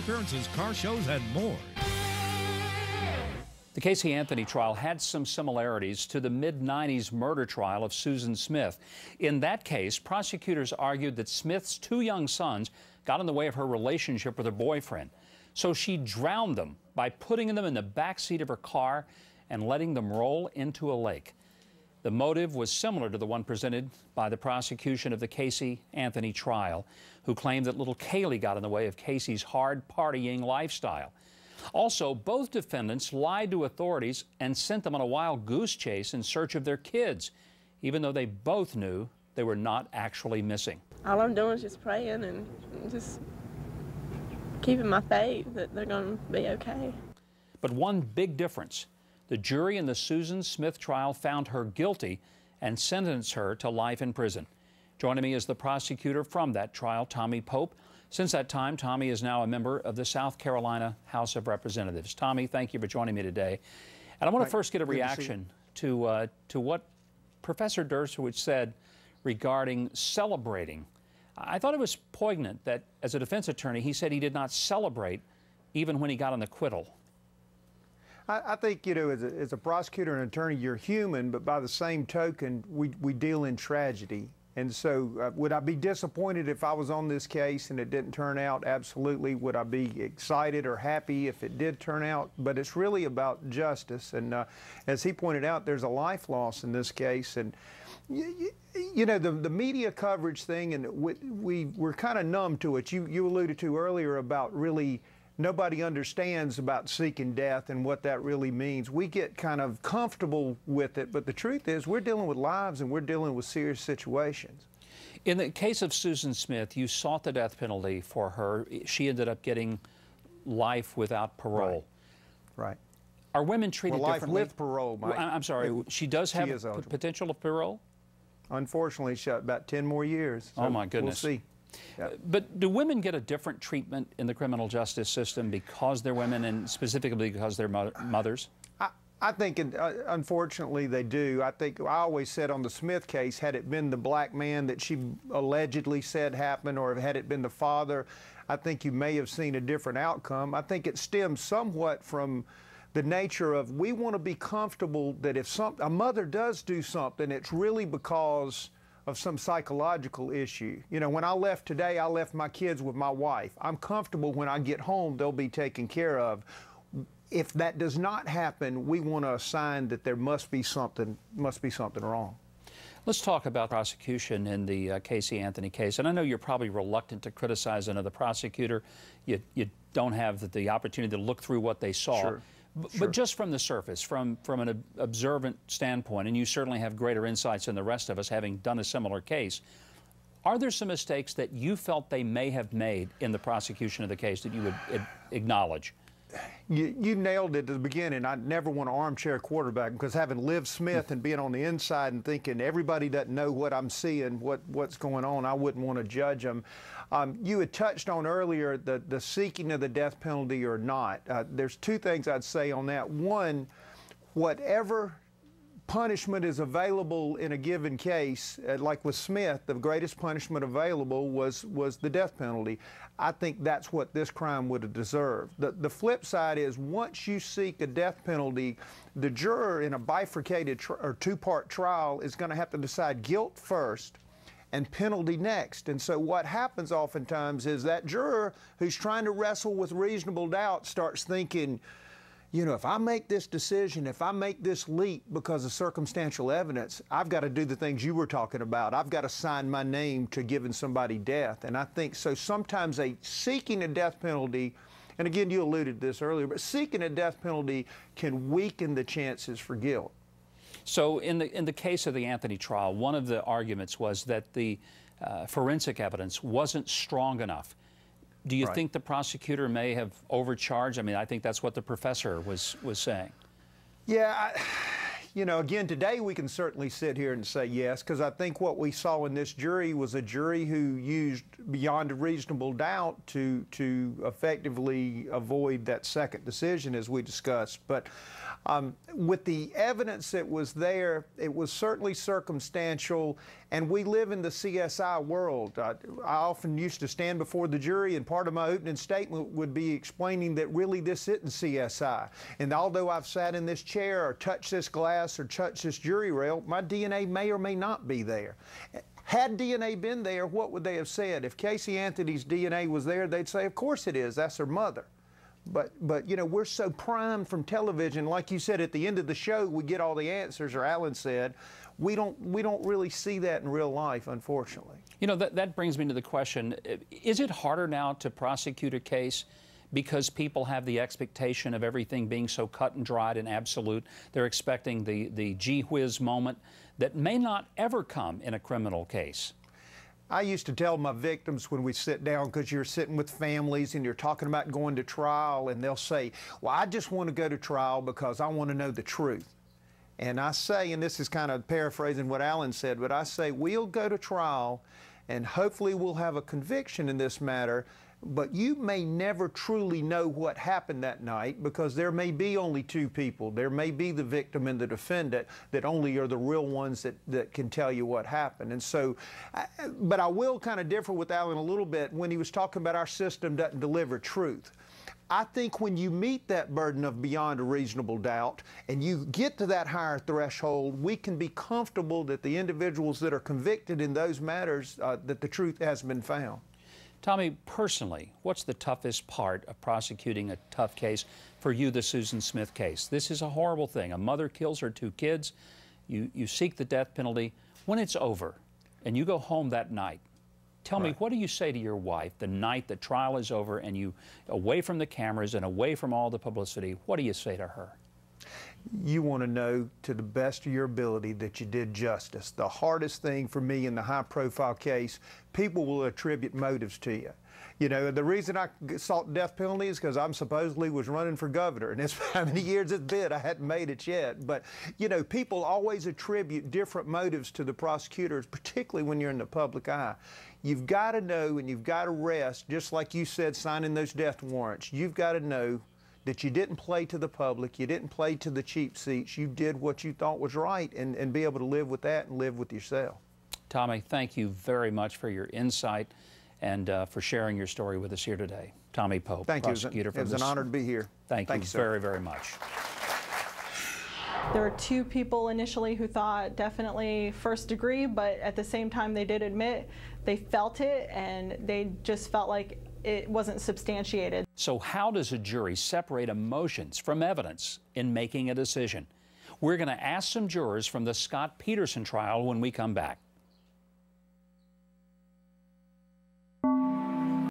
appearances, car shows, and more. The Casey Anthony trial had some similarities to the mid-90s murder trial of Susan Smith. In that case, prosecutors argued that Smith's two young sons got in the way of her relationship with her boyfriend. So she drowned them by putting them in the back seat of her car and letting them roll into a lake. The motive was similar to the one presented by the prosecution of the Casey Anthony trial, who claimed that little Kaylee got in the way of Casey's hard partying lifestyle. Also, both defendants lied to authorities and sent them on a wild goose chase in search of their kids, even though they both knew they were not actually missing. All I'm doing is just praying and just keeping my faith that they're going to be okay. But one big difference: the jury in the Susan Smith trial found her guilty and sentenced her to life in prison. Joining me is the prosecutor from that trial, Tommy Pope. Since that time, Tommy is now a member of the South Carolina House of Representatives. Tommy, thank you for joining me today. And I want to first get a reaction to what Professor Dershowitz said regarding celebrating. I thought it was poignant that, as a defense attorney, he said he did not celebrate even when he got an acquittal. I think, you know, as a prosecutor and attorney, you're human, but by the same token, we deal in tragedy. And so would I be disappointed if I was on this case and it didn't turn out? Absolutely. Would I be excited or happy if it did turn out? But it's really about justice. And as he pointed out, there's a life loss in this case. And you know, the media coverage thing, and we're kind of numb to it. You alluded to earlier about really nobody understands about seeking death and what that really means. We get kind of comfortable with it, but the truth is we're dealing with lives and we're dealing with serious situations. In the case of Susan Smith, you sought the death penalty for her. She ended up getting life without parole. Right. Are women treated differently? Life with parole, Mike. I'm sorry, she does have potential of parole? Unfortunately, she's about 10 more years. So oh my goodness. We'll see. Yeah. But do women get a different treatment in the criminal justice system because they're women and specifically because they're mothers? I think, unfortunately, they do. I always said on the Smith case, had it been the black man that she allegedly said happened, or had it been the father, I think you may have seen a different outcome. I think it stems somewhat from the nature of, we want to be comfortable that if a mother does do something, it's really because of some psychological issue. You know, when I left today, I left my kids with my wife. I'm comfortable when I get home, they'll be taken care of. If that does not happen, we want to assign that there must be something wrong. Let's talk about prosecution in the Casey Anthony case. And I know you're probably reluctant to criticize another prosecutor. You don't have the opportunity to look through what they saw. Sure. But just from the surface, from an observant standpoint, and you certainly have greater insights than the rest of us having done a similar case, are there some mistakes that you felt they may have made in the prosecution of the case that you would acknowledge? You nailed it at the beginning. I never want an armchair quarterback, because having lived Smith and being on the inside and thinking everybody doesn't know what I'm seeing, what's going on, I wouldn't want to judge them. You had touched on earlier the seeking of the death penalty or not. There's two things I'd say on that. One, whatever punishment is available in a given case, like with Smith, the greatest punishment available was the death penalty. I think that's what this crime would have deserved. The flip side is, once you seek a death penalty, the juror in a bifurcated or two-part trial is going to have to decide guilt first and penalty next. And so what happens oftentimes is that juror who's trying to wrestle with reasonable doubt starts thinking, you know, if I make this decision, if I make this leap because of circumstantial evidence, I've got to do the things you were talking about. I've got to sign my name to giving somebody death. And I think so sometimes seeking a death penalty, and again, you alluded to this earlier, but seeking a death penalty can weaken the chances for guilt. So in the case of the Anthony trial, one of the arguments was that the forensic evidence wasn't strong enough. Do you think the prosecutor may have overcharged? I mean, I think that's what the professor was saying. Yeah, You know, again, today we can certainly sit here and say yes, because I think what we saw in this jury was a jury who used beyond a reasonable doubt to effectively avoid that second decision, as we discussed. But with the evidence that was there, it was certainly circumstantial, and we live in the CSI world. I often used to stand before the jury, and part of my opening statement would be explaining that really this isn't CSI. And although I've sat in this chair or touched this glass or touched this jury rail, my DNA may or may not be there. Had DNA been there, what would they have said? If Casey Anthony's DNA was there, they'd say, of course it is, that's her mother. But you know, we're so primed from television, like you said, at the end of the show, we get all the answers, or Alan said. We don't really see that in real life, unfortunately. You know, that brings me to the question, is it harder now to prosecute a case because people have the expectation of everything being so cut and dried and absolute? They're expecting the gee whiz moment that may not ever come in a criminal case. I used to tell my victims when we sit down, because you're sitting with families and you're talking about going to trial, and they'll say, well, I just want to go to trial because I want to know the truth. And I say, and this is kind of paraphrasing what Alan said, but I say, we'll go to trial and hopefully we'll have a conviction in this matter, but you may never truly know what happened that night, because there may be only two people. There may be the victim and the defendant that only are the real ones that can tell you what happened. And so, but I will kind of differ with Alan a little bit when he was talking about our system doesn't deliver truth. I think when you meet that burden of beyond a reasonable doubt and you get to that higher threshold, we can be comfortable that the individuals that are convicted in those matters, that the truth has been found. Tommy, personally, what's the toughest part of prosecuting a tough case for you, the Susan Smith case? This is a horrible thing. A mother kills her two kids. You seek the death penalty. When it's over and you go home that night, tell me, what do you say to your wife the night the trial is over and you, away from the cameras and away from all the publicity, what do you say to her? You want to know to the best of your ability that you did justice. The hardest thing for me in the high-profile case, people will attribute motives to you. You know, the reason I sought death penalty is because I'm supposedly was running for governor, and that's how many years it's been. I hadn't made it yet. But, you know, people always attribute different motives to the prosecutors, particularly when you're in the public eye. You've got to know, and you've got to rest, just like you said, signing those death warrants. You've got to know that you didn't play to the public, you didn't play to the cheap seats, you did what you thought was right, and be able to live with that and live with yourself. Tommy, thank you very much for your insight and for sharing your story with us here today. Tommy Pope, prosecutor. It was an honor to be here. Thank you very, very much. There were two people initially who thought definitely first degree, but at the same time they did admit they felt it, and they just felt like it wasn't substantiated. So how does a jury separate emotions from evidence in making a decision? We're going to ask some jurors from the Scott Peterson trial when we come back.